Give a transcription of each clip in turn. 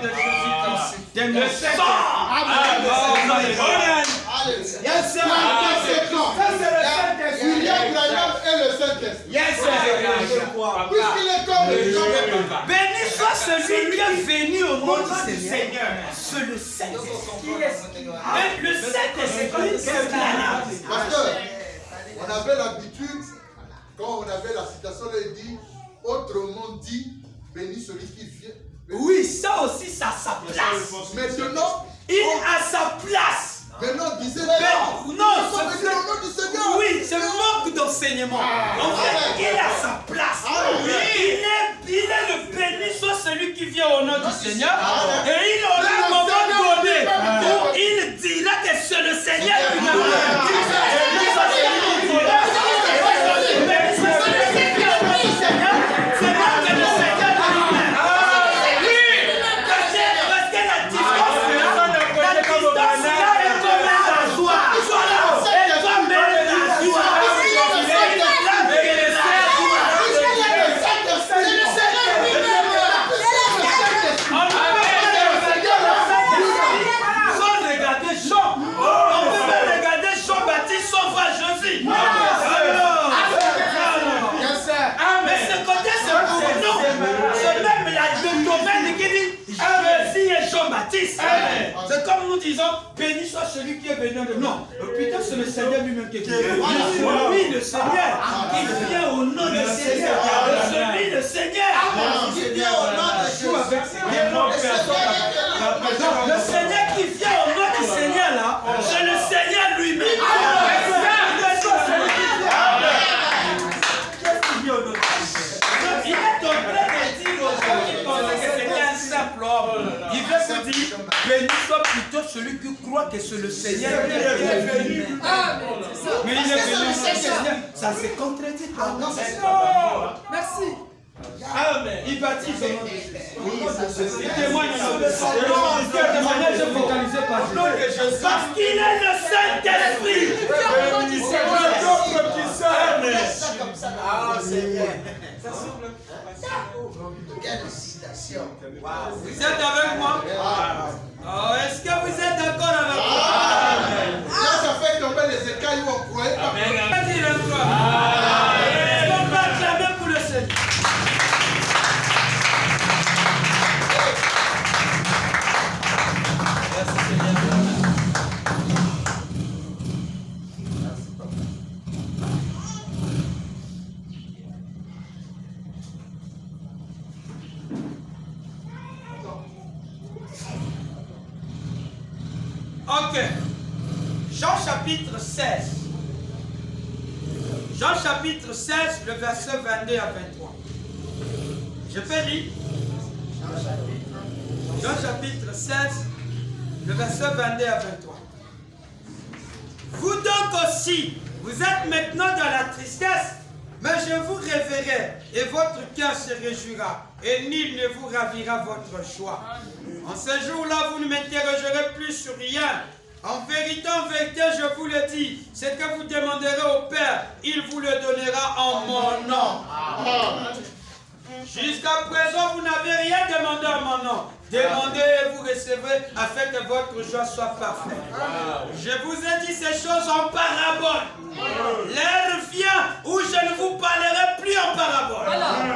de Jésus-Christ. Le sang. Yes, sir. Ça, c'est le Saint-Esprit. William Branham est le Saint-Esprit. Yes, sir. Puisqu'il est comme le Saint-Esprit. Béni soit celui qui est venu au nom du Seigneur. C'est le Saint-Esprit. Le Saint-Esprit, c'est la. Pasteur, on avait l'habitude, quand on avait la citation, là, il dit, autrement dit, béni celui qui vient. Oui, ça aussi, ça a sa place. Maintenant, il a sa place. Maintenant, disait non, c'est au nom du Seigneur. Oui, c'est manque d'enseignement. En fait, il a sa place. Il est le béni, soit celui qui vient au nom du Seigneur. Et il aura un moment donné où il dira que c'est le Seigneur qui m'a C'est comme nous disons, béni soit celui qui est venu de nous. Putain, c'est le Seigneur lui-même qui est venu. Oui, le Seigneur qui vient au nom du Seigneur. Celui, le Seigneur qui vient au nom de Jésus. Le Seigneur qui vient au nom du Seigneur là, c'est le Seigneur lui-même. Il est en train de dire aux gens qui pensaient que c'était un simple homme. Il veut se dire, béni soit plutôt celui qui croit que c'est le Seigneur qui est venu. Mais il est venu au Seigneur. Ça se contredit. Merci. Amen. Il baptise au nom de Jésus. Il témoigne au nom de Jésus. Parce qu'il est le Saint-Esprit. Ah, Seigneur. Vous êtes avec moi? Oh, est-ce que vous êtes d'accord avec moi? Là, ça fait tomber les écailles où on croyait pas. Est-ce qu'on peut acclamer pour le Seigneur? Merci Seigneur. Ok. Jean chapitre 16. Jean chapitre 16, le verset 22 à 23. Je peux lire. Jean chapitre 16, le verset 22 à 23. Vous donc aussi, vous êtes maintenant dans la tristesse, mais je vous réveillerai et votre cœur se réjouira et nul ne vous ravira votre joie. En ce jour-là, vous ne m'interrogerez plus sur rien. En vérité, je vous le dis, ce que vous demanderez au Père, il vous le donnera en mon nom. Jusqu'à présent, vous n'avez rien demandé en mon nom. Demandez et vous recevrez afin que votre joie soit parfaite. Je vous ai dit ces choses en parabole. L'heure vient où je ne vous parlerai plus en parabole,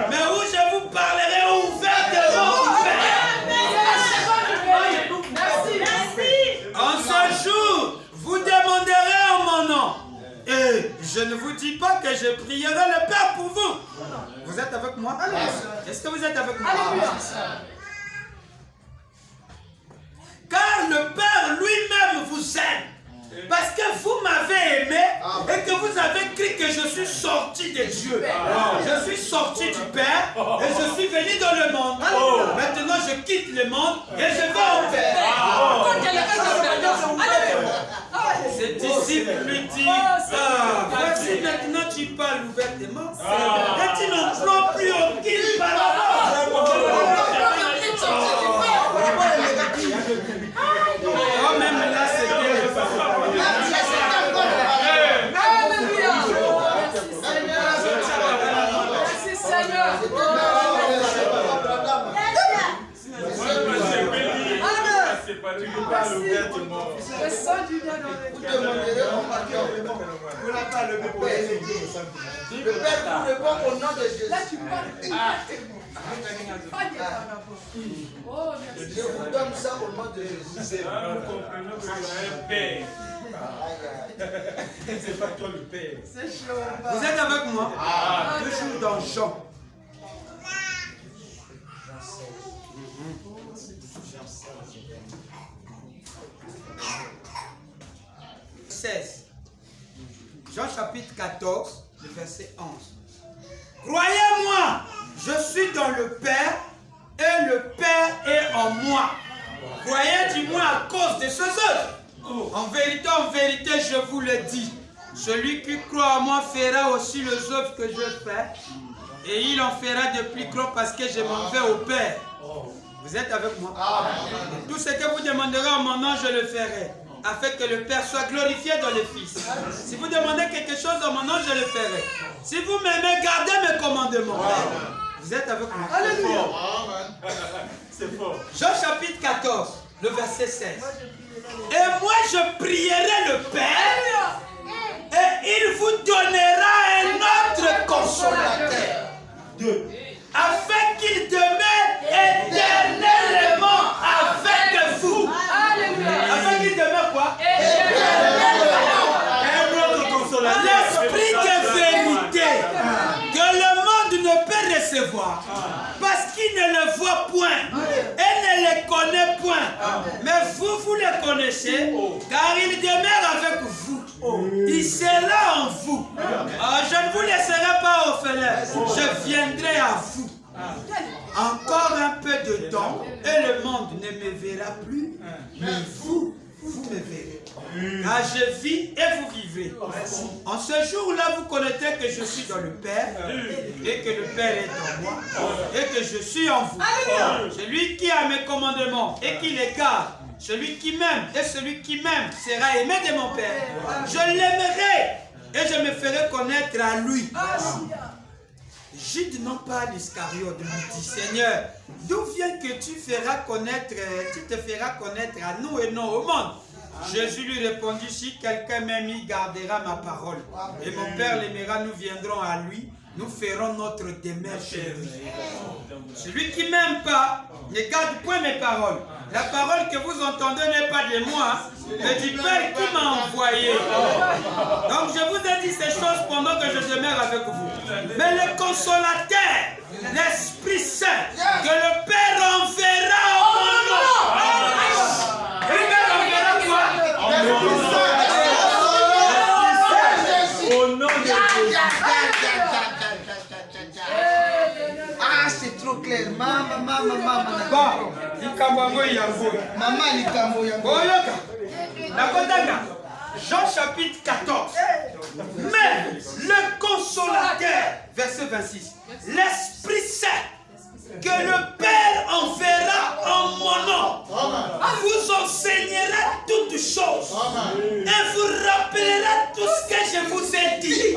mais où je vous parlerai ouvertement. En ce jour, vous demanderez en mon nom. Et je ne vous dis pas que je prierai le Père pour vous. Vous êtes avec moi? Est-ce que vous êtes avec moi? Car le Père lui-même vous aime. Parce que vous m'avez aimé et que vous avez cru que je suis sorti de Dieu. Je suis sorti du Père et je suis venu dans le monde. Maintenant je quitte le monde et je vais au Père. Ses disciples lui disent, voici maintenant tu parles ouvertement et tu n'en prends plus aucune parole. Oh, même là c'était le Merci Seigneur. Le sang du bien dans les Vous cœurs. demanderez au pardon. Vous n'avez pas le Père. Le Père vous répond au nom de Jésus. Là, tu parles. Pas de Oh, Je merci. vous donne ça au nom de Jésus. C'est pas toi le Père. C'est chaud. Vous êtes avec moi? Toujours dans Jean. Jean chapitre 14, le verset 11. Croyez-moi, je suis dans le Père et le Père est en moi. Croyez du moins à cause de ces œuvres. En vérité, je vous le dis. Celui qui croit en moi fera aussi les œuvres que je fais. Et il en fera de plus grands parce que je m'en vais au Père. Vous êtes avec moi? Tout ce que vous demanderez en mon nom, je le ferai. Afin que le Père soit glorifié dans le Fils. Si vous demandez quelque chose en mon nom, je le ferai. Si vous m'aimez, gardez mes commandements. Vous êtes avec moi? Alléluia. C'est fort. Jean chapitre 14, le verset 16. Et moi je prierai le Père et il vous donnera un autre consolateur afin qu'il demeure éternellement avec vous. Alléluia. Afin qu'il demeure quoi? Un autre consolateur. L'esprit de vérité que le monde ne peut recevoir parce qu'il ne le voit point et ne le connaît point. Mais vous, vous le connaissez car il demeure avec vous. Il sera en vous. Je ne vous laisserai pas orphelins. Je viendrai à vous. Encore un peu de temps et le monde ne me verra plus. Mais vous, vous me verrez. Car je vis et vous vivrez. En ce jour-là, vous connaîtrez que je suis dans le Père et que le Père est en moi et que je suis en vous. Celui qui a mes commandements et qui les garde, celui qui m'aime et celui qui m'aime sera aimé de mon Père. Je l'aimerai et je me ferai connaître à lui. Jude, non pas l'Iscariote, lui dit, Seigneur, d'où vient que tu te feras connaître à nous et non au monde? Jésus lui répondit, si quelqu'un m'aime, il gardera ma parole. Et mon Père l'aimera, nous viendrons à lui, nous ferons notre demeure chez lui. Celui qui ne m'aime pas ne garde point mes paroles. La parole que vous entendez n'est pas de moi, mais du Père qui m'a envoyé. Donc je vous ai dit ces choses pendant que je demeure avec vous. Mais le consolateur, l'Esprit Saint, que le Père enverra en mon nom. Et le Père enverra quoi? Au nom de Jésus. Ah, c'est trop clair. Maman. Bon, Ikambo Yango. Maman, Likambo Yango. Boyoka. Nakotanga. Jean chapitre 14. Mais le consolateur, verset 26, l'Esprit Saint, que le Père enverra en mon nom, vous enseignera toutes choses et vous rappellera tout ce que je vous ai dit.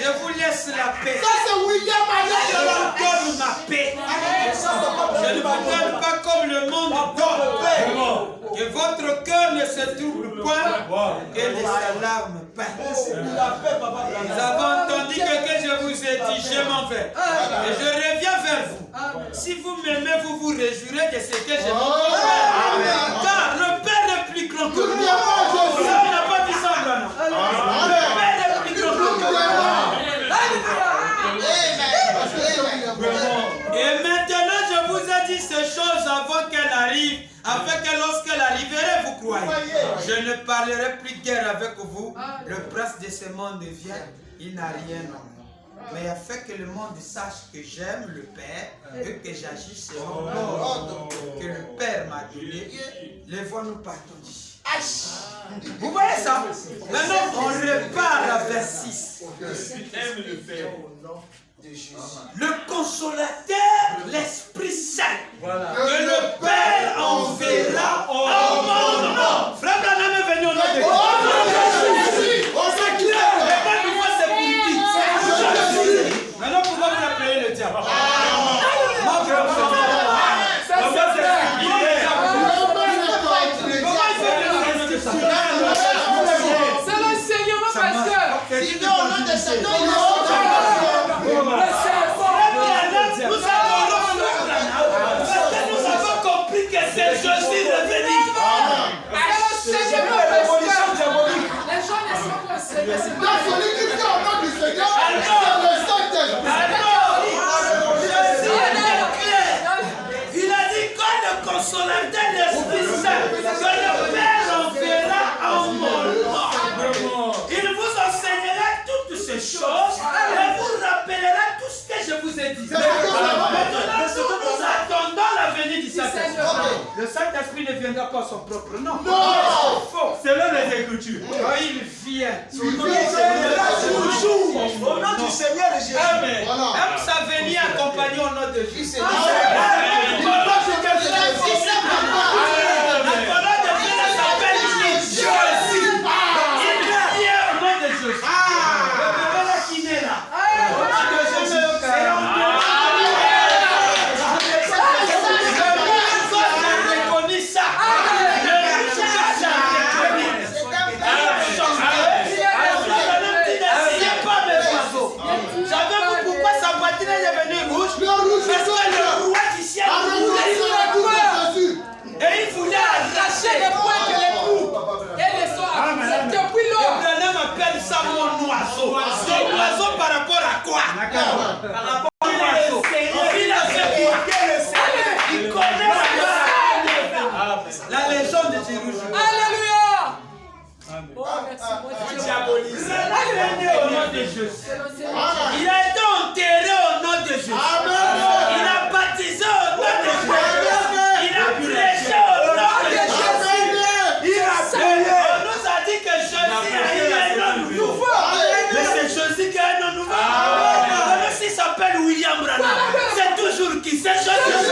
Je vous laisse la paix. Ça, c'est William Je vous donne ma paix. Je ne vous donne pas comme le monde donne. Que votre cœur ne se trouble point, que les alarmes passent. Nous avons entendu que je vous ai dit, je m'en vais. Et je reviens vers vous. Si vous m'aimez, vous vous réjouirez de ce que je m'en vais. Car le Père est plus grand que moi. Ça, on n'a pas dit ça, non. Le Père est plus grand que moi. Et maintenant, je vous ai dit ces choses avant qu'elles arrivent, afin que lorsqu'elles arriveront, vous croyez. Je ne parlerai plus guère avec vous. Le prince de ce monde vient, il n'a rien en moi. Mais afin que le monde sache que j'aime le Père et que j'agis selon l'ordre que le Père m'a donné, les voix nous partons d'ici. Vous voyez ça? Maintenant, on repart à vers 6. Le consolateur, l'Esprit Saint, que le Père enverra en mon nom. Frère Branham est venu au nom de Dieu. C'est clair, mais pas de fois c'est politique. Maintenant, pourquoi vous l'appelez le diable? Il est celui qui vient au nom du Seigneur, c'est le Saint-Esprit. Il a dit quand le consolateur l'Esprit Saint, que le Père enverra en mon nom, il vous enseignera toutes ces choses et vous rappellera tout ce que je vous ai dit. Maintenant, nous attendons la venue du Saint-Esprit. Le Saint-Esprit ne viendra pas à son propre nom. Non! Selon les Écritures. Quand il vient, Au nom du Seigneur Jésus. Amen. même sa venue accompagnée au nom de Jésus. La parole de Dieu s'appelle Jésus. Il vient au nom de Jésus. Le bébé là qui naît là. Au nom de Jésus. Savez-vous pourquoi sa poitrine est devenue rouge? Parce que le roi du ciel voulait et il voulait arracher les poings de l'époux. Et les soirs, depuis lors. Abraham appelle ça mon oiseau. Ton oiseau par rapport à quoi? Par rapport à l'oiseau. Il a fait quoi? Il connaît la légende de Jérusalem. Alléluia. Oh, merci, mon Dieu. Il est né au nom de Jésus. Il a été enterré au nom de Jésus. Il a baptisé au nom de Jésus. Il a prêché au nom de Jésus. Il a payé. On nous a dit que Jésus a eu un nom nouveau. Mais c'est Jésus qui a un nom nouveau. Même s'il s'appelle William Branham, c'est toujours qui? C'est Jésus.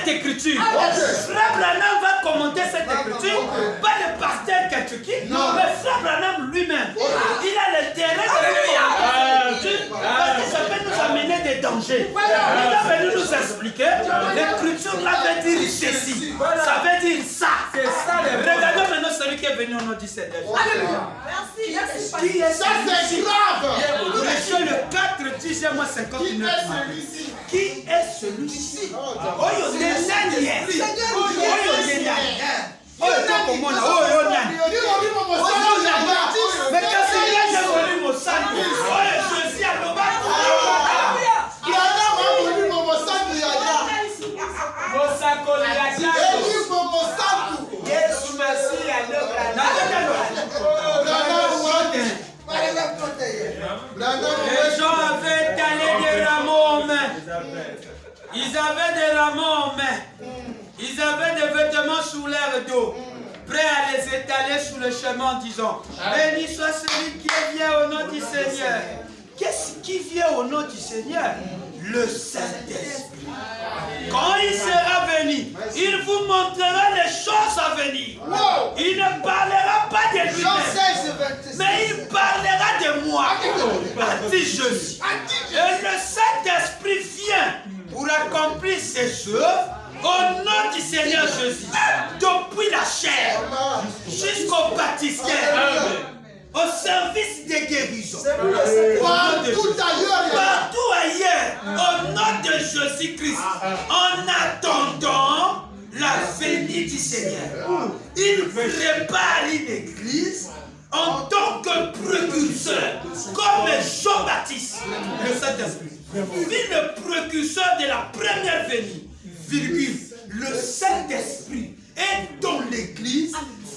Écriture. Frère Branham va commenter cette écriture, pas le pasteur Kachuki, mais Frère Branham lui-même. Il a le terrain de l'écriture parce que ça peut nous amener des dangers. Il a venu nous expliquer. L'écriture là veut dire ceci, ça veut dire ça. Regardons maintenant celui qui est venu au nom du Seigneur. Alléluia. Qui est Ça c'est grave. Prêchez le 4, 10e mois 59. Qui est celui-ci? Oh, il est mais quand c'est là que j'ai volé mon sang, oh, je suis à les gens avaient allé des rameaux en main. Ils avaient des rameaux en main. Ils avaient des vêtements sous l'air d'eau, prêts à les étaler sur le chemin en disant: béni soit celui qui vient au nom du Seigneur. Qu'est-ce qui vient au nom du Seigneur? Le Saint-Esprit. Quand il sera venu, il vous montrera les choses à venir. Il ne parlera pas de lui-même, mais il parlera de moi, a dit Jésus. Et le Saint-Esprit vient pour accomplir ses œuvres au nom du Seigneur Jésus, depuis la chair jusqu'au baptistère, au service des guérisons, partout ailleurs, au nom de Jésus-Christ, en attendant la venue du Seigneur. Il prépare une église en tant que précurseur, comme Jean-Baptiste, le Saint-Esprit, fut le précurseur de la première venue, virgule, le Saint-Esprit est dans l'église,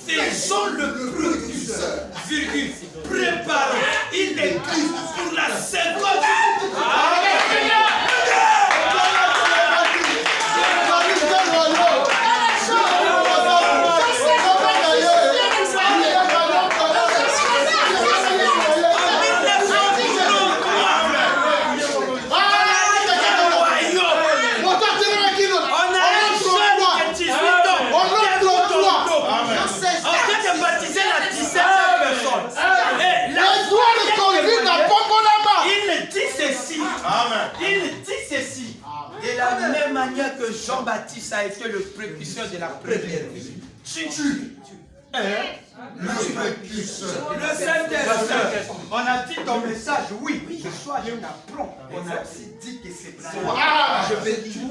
faisons le précurseur, virgule, préparons une église pour la seconde. que Jean-Baptiste a été le précurseur de la première vie. Le précurseur. Le Saint-Esprit. On a dit ton message, oui. Ce soir, je l'apprends. On a aussi dit que c'est ça. Je vais dire.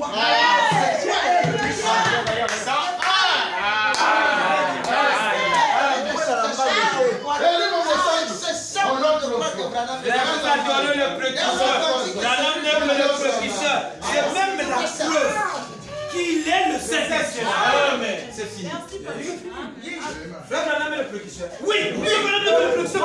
Le précurseur. C'est même la preuve qu'il est le Saint-Esprit. C'est fini. Frère Branham est le précurseur. Oui, Frère Branham est le précurseur.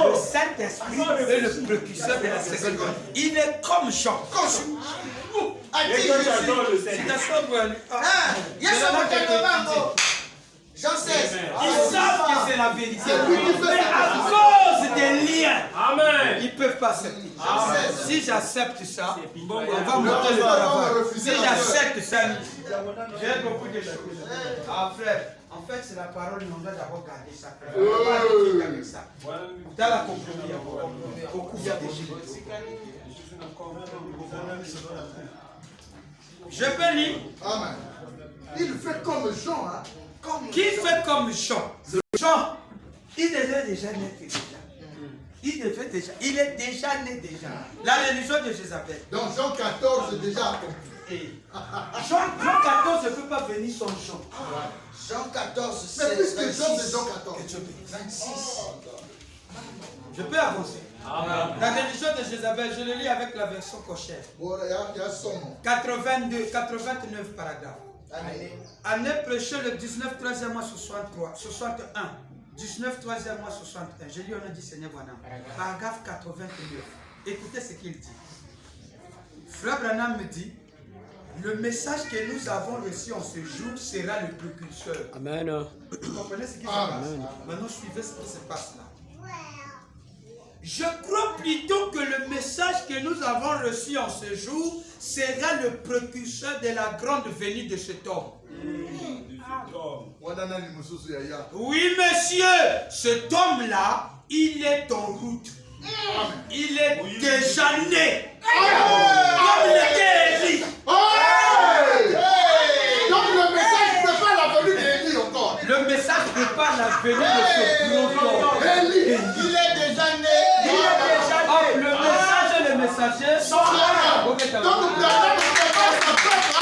Le Saint-Esprit est le précurseur de la seconde. Il est comme Jean. Jean 16. Ils savent que c'est la vérité. Mais à cause des liens, ils ne peuvent pas accepter. Si j'accepte ça, on va monter le travail. Si j'accepte ça, j'ai beaucoup de choses. Ah frère, en fait c'est la parole, on doit d'abord garder ça. On ne va pas vivre avec ça. Dans la compromis, beaucoup de choses. Je peux lire. Amen. Il fait comme Jean, hein. Qui fait comme Jean? Jean, il devait déjà naître déjà. Il est déjà né déjà. La religion de Jézabel. Donc Jean 14 déjà accompli. Jean 14 ne peut pas venir sans Jean. Jean 14, Mais 16, puisque 26, Jean c'est Jean 14. 26. Je peux avancer. La religion de Jézabel, je le lis avec la version cochère. Voilà, il y a son nom. 89 paragraphes. Année prêchée le 19 3e mois 61. 19 3e mois 61. Je lis au nom du Seigneur Branham. Paragraphe 89. Écoutez ce qu'il dit. Frère Branham me dit, le message que nous avons reçu en ce jour sera le précurseur. Amen. Vous comprenez ce qui se passe? Maintenant, suivez ce qui se passe là. Je crois plutôt que le message que nous avons reçu en ce jour sera le précurseur de la grande venue de cet homme. Oui, monsieur, cet homme-là, il est en route. Il est déjà né. Comme l'était Élie. Donc le message prépare la venue d'Élie encore. Le message prépare la venue de ce grand homme. Élie, Il est déjà né. Le message et le messager sont là. donc le Branham prépare sa propre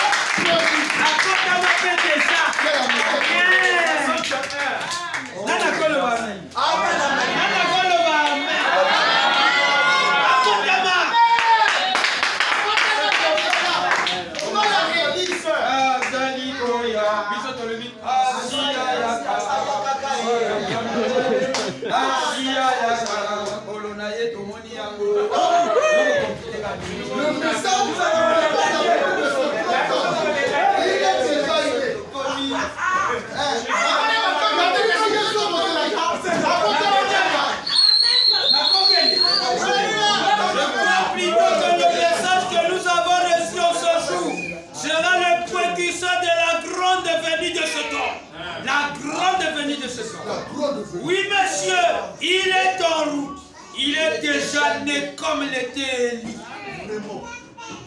Oui, monsieur, il est en route. Il est déjà né comme l'était Élie.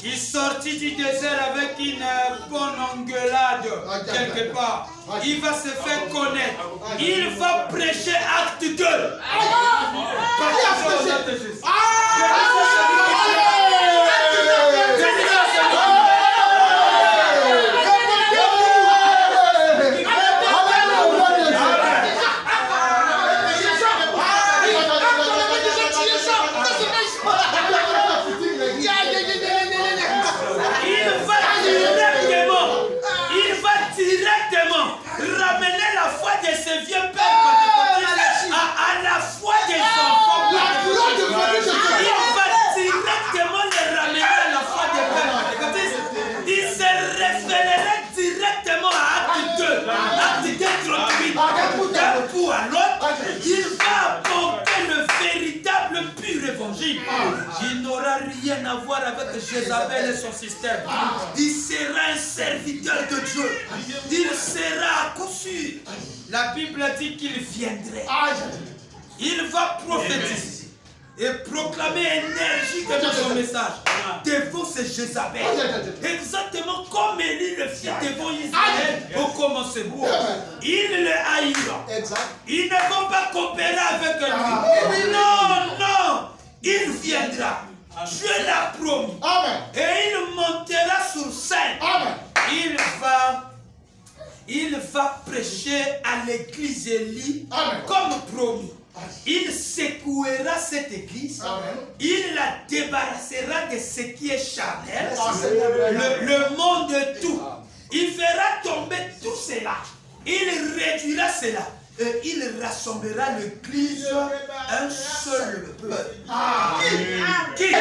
Il sortit du désert avec une bonne engueulade quelque part. Il va se faire connaître. Il va prêcher acte 2. Ramener la foi de ses vieux pères à la foi des enfants. Il va directement les ramener à la foi des pères. Il se référerait directement à Acte 2. Acte 2, 38. D'un bout à l'autre, il va apporter le véritable pur évangile. Il n'aura rien à voir avec Jézabel et son système. Il sera un serviteur de Dieu. Il sera à coup sûr. La Bible dit qu'il viendrait. Il va prophétiser. et proclamer énergiquement son message devant ces Jézabel. Exactement comme Élie le fit devant Israël au commencement. Ils le haïrent. Ils ne vont pas coopérer avec lui. Non, non. Il viendra. Dieu l'a promis. Et il montera sur scène. Il va prêcher à l'église Élie comme promis. Il secouera cette église. Il la débarrassera de ce qui est charnel. Le monde de tout. Il fera tomber tout cela. Il réduira cela. Et il rassemblera l'église un seul peuple. Qui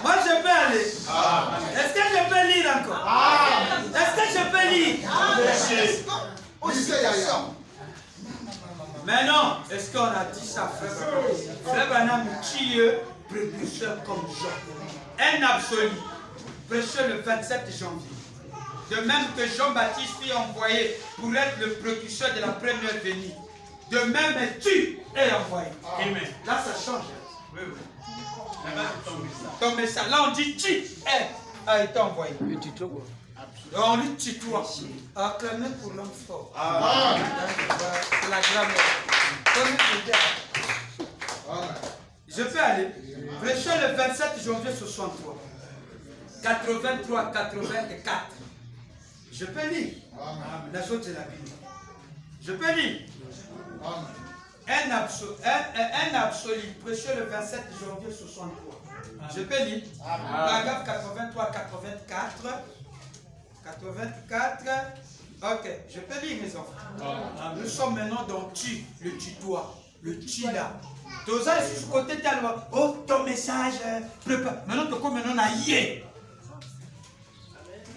moi je peux aller. Est-ce que je peux lire encore? Est-ce que je peux lire? Mais non, est-ce qu'on a dit ça, frère? Frère Branham tue précurseur comme Jean. Un absolu. Prêcheur le 27 janvier. De même que Jean-Baptiste fut envoyé pour être le précurseur de la première venue. De même tu es envoyé. Amen. Là ça change. Oui, oui. Ton message. Là on dit tu a été envoyé. On lui tutoie. Acclamez pour l'homme fort. C'est la grammaire. Je peux aller. Prêcheur le 27 janvier 63. 83, 84. Je peux lire. La chose de la Bible. Je peux lire. Un absolu. Prêcheur le 27 janvier 63. Je peux lire. Paragraphe 83, 84. 84. Ok, je peux lire mes enfants. Nous sommes maintenant dans tu, le tutoie, le tu là. Tous ça, ce côté tellement. Oh, ton message, prépare. Maintenant, tu comme maintenant, yé.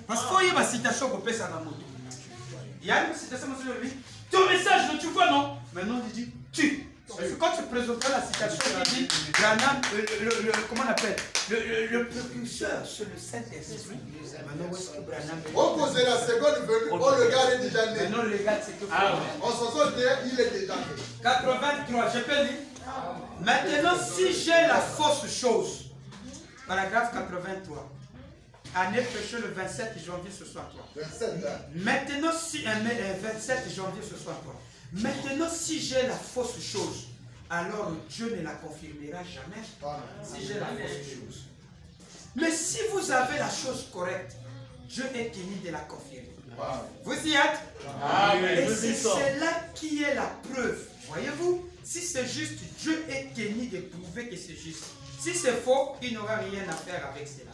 Parce qu'il y a une citation qu'on peut faire dans le monde. Il y a une citation sur lui. Ton message, tu vois, non? Maintenant, il dit tu. Parce que quand tu présenteras la citation, il dit Branham, comment on appelle? Le précurseur sur le Saint-Esprit. Maintenant, où est-ce que Branham? Opposé la seconde venue, oh, le gars est déjà né. Maintenant, le gars, c'est que. En ce sens, il est déjà né. 83, je peux lire. Maintenant, si j'ai la fausse chose, paragraphe 83. Année prêchée le 27 janvier 63. 27, hein. Maintenant, si 27 janvier 63. Maintenant, si j'ai la fausse chose, alors Dieu ne la confirmera jamais. Si j'ai la fausse chose. Mais si vous avez la chose correcte, Dieu est tenu de la confirmer. Vous y êtes? Et c'est cela qui est la preuve. Voyez-vous? Si c'est juste, Dieu est tenu de prouver que c'est juste. Si c'est faux, il n'aura rien à faire avec cela.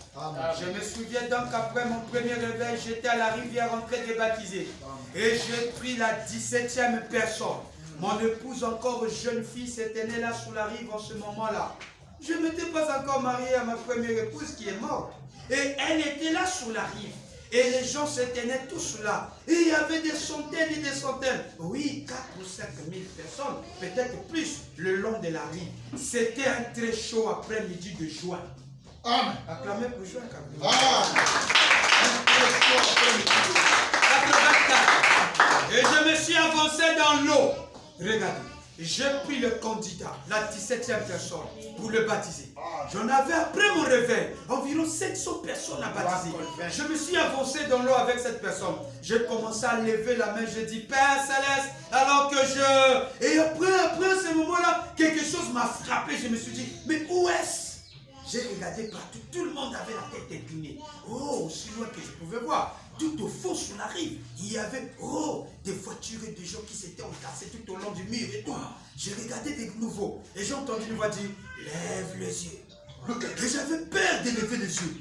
Je me souviens donc qu'après mon premier réveil, j'étais à la rivière en train de baptiser. Et j'ai pris la 17e personne. Mon épouse, encore jeune fille, s'était née là sur la rive en ce moment-là. Je ne m'étais pas encore marié à ma première épouse qui est morte. Et elle était là sur la rive. Et les gens se tenaient tous là. Et il y avait des centaines et des centaines. Oui, 4 ou 5 000 personnes, peut-être plus, le long de la rive. C'était un très chaud après-midi de juin. Amen. Acclamez pour juin, quand même. Un très chaud après-midi. 84. Et je me suis avancé dans l'eau. Regardez. J'ai pris le candidat, la 17e personne, pour le baptiser. J'en avais, après mon réveil, environ 700 personnes à baptiser. Je me suis avancé dans l'eau avec cette personne. J'ai commencé à lever la main, j'ai dit, Père Céleste, alors que je... Et après ce moment-là, quelque chose m'a frappé. Je me suis dit, mais où est-ce? J'ai regardé partout, tout le monde avait la tête inclinée. Oh, aussi loin que je pouvais voir. Tout au fond sur la rive, il y avait des voitures et des gens qui s'étaient entassés tout au long du mur et tout. J'ai regardé de nouveau et j'ai entendu une voix dire, lève les yeux. Et j'avais peur de lever les yeux.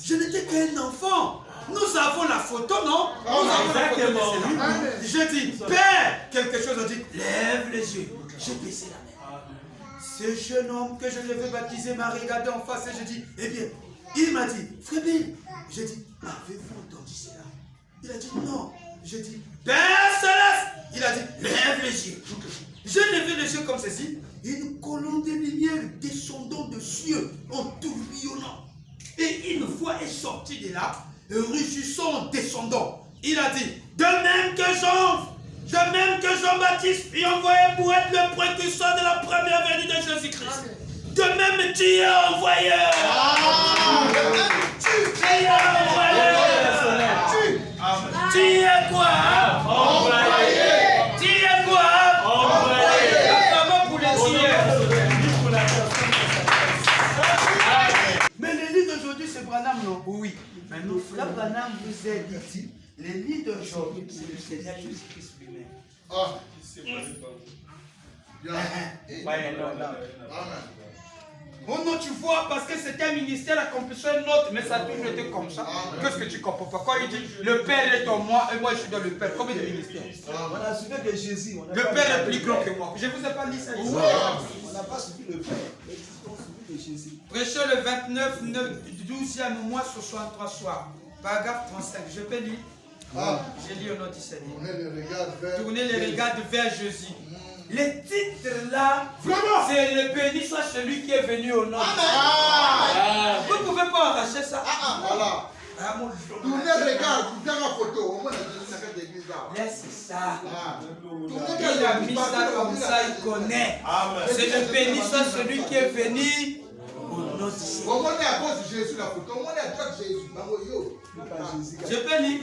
Je n'étais qu'un enfant. Nous avons la photo, non? Nous avons la photo de cela. J'ai dit, Père, quelque chose a dit, lève les yeux. J'ai baissé la main. Ce jeune homme que je devais baptiser m'a regardé en face et j'ai dit, eh bien, il m'a dit, Frère Bill, j'ai dit, avez-vous entendu cela? Il a dit, non. J'ai dit, Père Céleste. Il a dit, lève les yeux. J'ai levé les yeux comme ceci. une colonne de lumière descendant des cieux en tourbillonnant. Et une voix est sortie de là, rugissant en descendant. Il a dit, de même que Jean-Baptiste fut envoyé pour être le précurseur de la première venue de Jésus-Christ. De même tu es envoyé. Tu es quoi? Envoyé. Tu es quoi? Envoyé. Comment pour les dire? Mais les lits d'aujourd'hui, c'est Branham, non? Oui. Mais nous, frère Branham vous a dit, les lits d'aujourd'hui, c'est le Seigneur Jésus-Christ lui-même. Oh non, tu vois, parce que c'était un ministère accomplissant un autre, mais ça a toujours été comme ça. Qu'est-ce que tu comprends pas? Quand il dit, le Père est en moi et moi je suis dans le Père, combien de ministères? On a suivi de Jésus. Le Père est plus grand que moi. Je ne vous ai pas dit ça ici. On n'a pas suivi le Père, mais on a suivi de Jésus. Prêchez le 29, 12e mois, 63 soirs. Paragraphe 35. Je peux lire? Je lis au nom du Seigneur. Tournez les regards vers Jésus. Les titres là, c'est le béni soit celui qui est venu au nom. Vous ne pouvez pas arracher ça. Voilà. Tournez les regards, dans la photo. Au moins, laisse ça. Il a mis ça comme ça, il connaît. C'est le béni soit celui qui est venu au nom du Seigneur. Au moins, on est à cause de Jésus, la photo. Au moins, on est à cause de Jésus. Je peux lire?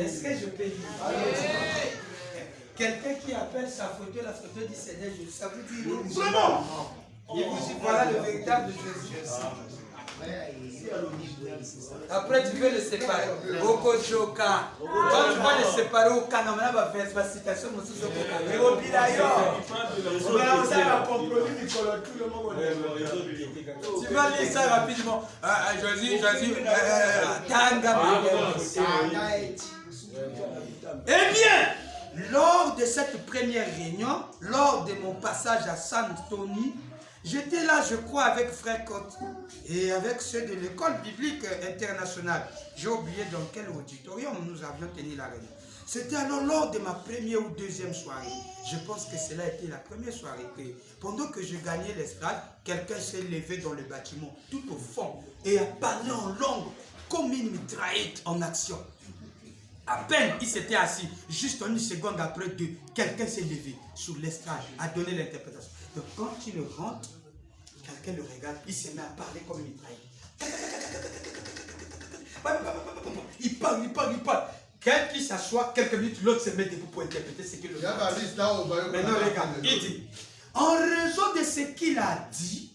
Est-ce que je peux lire? Quelqu'un qui appelle sa photo la photo du Seigneur Jésus, ça vous dit vraiment? Il vous dit voilà le véritable Jésus. Après tu veux le séparer. Quand tu vas le séparer au Canada, va faire la citation de ce tu vas lire ça rapidement. Jésus, eh bien, lors de cette première réunion, lors de mon passage à San Antonio, j'étais là, je crois, avec Frère Cotte et avec ceux de l'école biblique internationale. J'ai oublié dans quel auditorium nous avions tenu la réunion. C'était alors lors de ma première ou deuxième soirée. Je pense que cela a été la première soirée. Pendant que je gagnais l'estrade, quelqu'un s'est levé dans le bâtiment, tout au fond, et a parlé en langue, comme une mitraillette en action. À peine il s'était assis, juste une seconde après quelqu'un s'est levé sur l'estrade, a donné l'interprétation. Donc quand il rentre, quelqu'un le regarde, il se met à parler comme une mitraillette. Il parle. Quelqu'un s'assoit, quelques minutes, l'autre se met debout pour interpréter ce qu'il a dit. Maintenant regarde, il dit, en raison de ce qu'il a dit,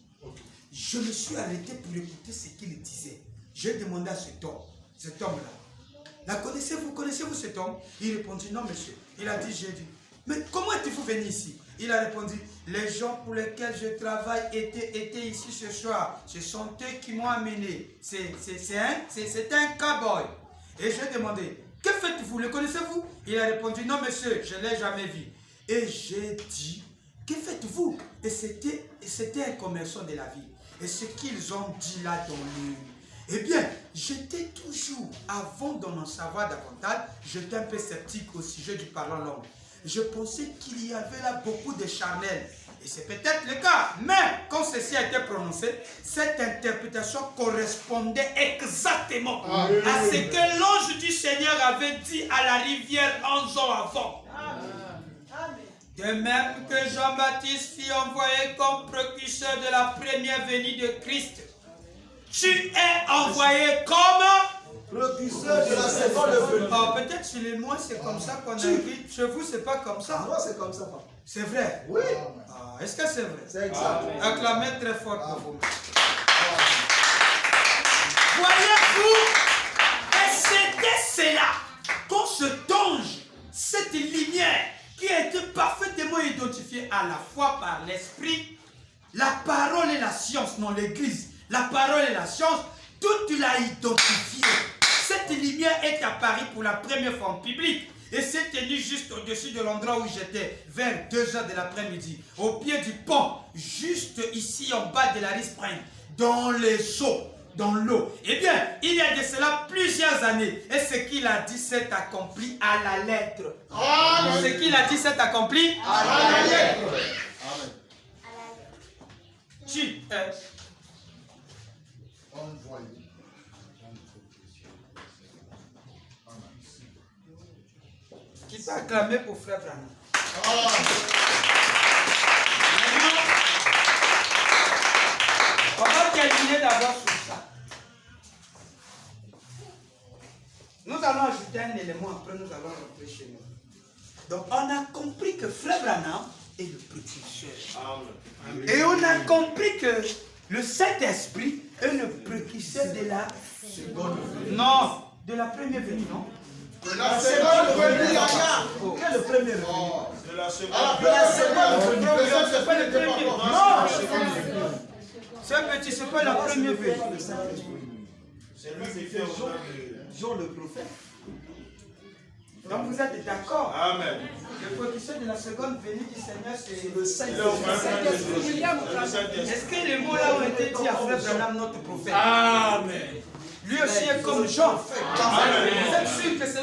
je me suis arrêté pour écouter ce qu'il disait. J'ai demandé à cet homme-là, connaissez-vous cet homme? Il répondit, non monsieur. Il a dit, j'ai dit, mais comment êtes-vous venu ici? Il a répondu, les gens pour lesquels je travaille étaient ici ce soir. Ce sont eux qui m'ont amené. C'est un cowboy. Et j'ai demandé, que faites-vous? Le connaissez-vous? Il a répondu, non monsieur, je ne l'ai jamais vu. Et j'ai dit, que faites-vous? Et c'était un commerçant de la ville. Et ce qu'ils ont dit là dans le... Eh bien, j'étais toujours, avant d'en savoir davantage, j'étais un peu sceptique au sujet du parlant langue. Je pensais qu'il y avait là beaucoup de charnel. Et c'est peut-être le cas. Mais quand ceci a été prononcé, cette interprétation correspondait exactement à ce que l'ange du Seigneur avait dit à la rivière 11 ans avant. De même que Jean-Baptiste fut envoyé comme précurseur de la première venue de Christ, tu es envoyé comme précurseur de la seconde venue. Peut-être chez les mois c'est comme ça qu'on a dit. Chez vous c'est pas comme ça. Moi c'est comme ça. C'est vrai? Oui. Est-ce que c'est vrai? C'est exact. Acclamez très fort pour vous. Voyez-vous, et c'était cela qu'on se donge cette lumière qui a été parfaitement identifiée à la fois par l'esprit, la parole et la science, non l'église. La parole et la science, tout l'a identifié. Cette lumière est apparue pour la première fois en public et s'est tenue juste au-dessus de l'endroit où j'étais, vers 2h de l'après-midi, au pied du pont, juste ici en bas de la rue Spring, dans les eaux, dans l'eau. Eh bien, il y a de cela plusieurs années, et ce qu'il a dit s'est accompli à la lettre. Amen. Ce qu'il a dit s'est accompli à la lettre. Amen. tu envoyé. qui t'a acclamé pour frère Branham. On va terminer d'abord sur ça. Nous allons ajouter un élément, après nous allons rentrer chez nous. Donc on a compris que frère Branham est le précurseur. Et on a compris que le Saint-Esprit est le précurseur de la seconde venue. Non, de la première venue, non? De la seconde venue, Quel est le premier venu? De la seconde. C'est pas le premier. Non, ce petit, c'est pas la première venue. C'est lui qui fait Jean le prophète. Donc vous êtes d'accord? Amen. Le précurseur de la seconde venue du Seigneur, c'est Le Saint-Esprit. Est-ce que les mots là ont été dit à frère Branham, notre prophète? Amen. Lui aussi est comme Jean. Vous êtes sûr que cela